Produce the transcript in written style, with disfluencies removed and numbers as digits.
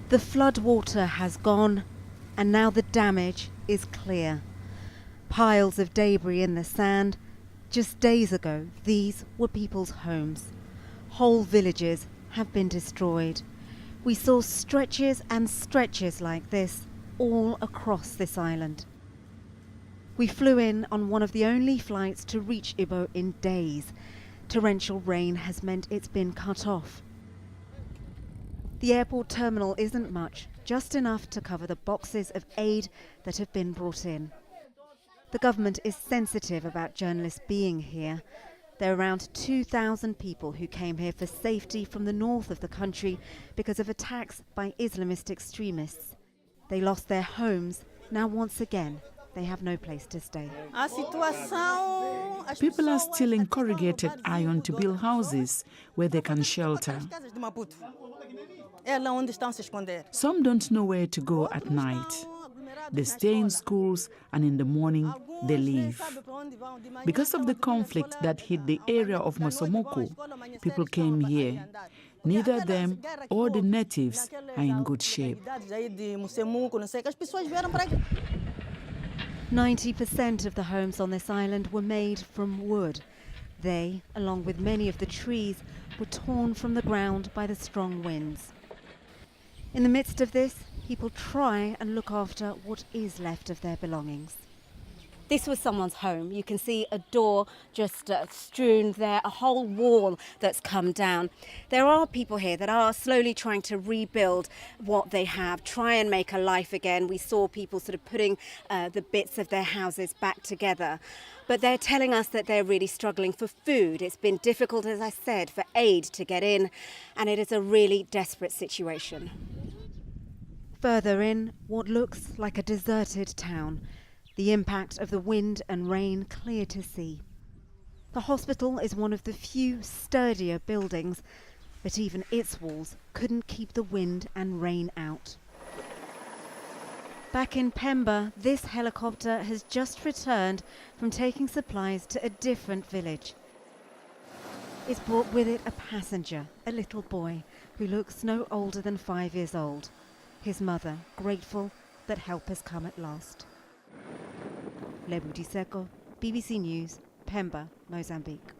The flood water has gone, and now the damage is clear. Piles of debris in the sand. Just days ago, these were people's homes. Whole villages have been destroyed. We saw stretches and stretches like this all across this island. We flew in on one of the only flights to reach Lebo in days. Torrential rain has meant it's been cut off. The airport terminal isn't much, just enough to cover the boxes of aid that have been brought in. The government is sensitive about journalists being here. There are around 2,000 people who came here for safety from the north of the country because of attacks by Islamist extremists. They lost their homes. Now once again, they have no place to stay. People are still in corrugated iron to build houses where they can shelter. Some don't know where to go at night. They stay in schools and in the morning they leave. Because of the conflict that hit the area of Mozambique, people came here. Neither them or the natives are in good shape. 90% of the homes on this island were made from wood. They, along with many of the trees, were torn from the ground by the strong winds. In the midst of this, people try and look after what is left of their belongings. This was someone's home. You can see a door just strewn there, a whole wall that's come down. There are people here that are slowly trying to rebuild what they have, try and make a life again. We saw people sort of putting the bits of their houses back together. But they're telling us that they're really struggling for food. It's been difficult, as I said, for aid to get in, and it is a really desperate situation. Further in, what looks like a deserted town. The impact of the wind and rain clear to see. The hospital is one of the few sturdier buildings, but even its walls couldn't keep the wind and rain out. Back in Pemba, this helicopter has just returned from taking supplies to a different village. It's brought with it a passenger, a little boy, who looks no older than 5 years old. His mother, grateful that help has come at last. Lebo Diseko, BBC News, Pemba, Mozambique.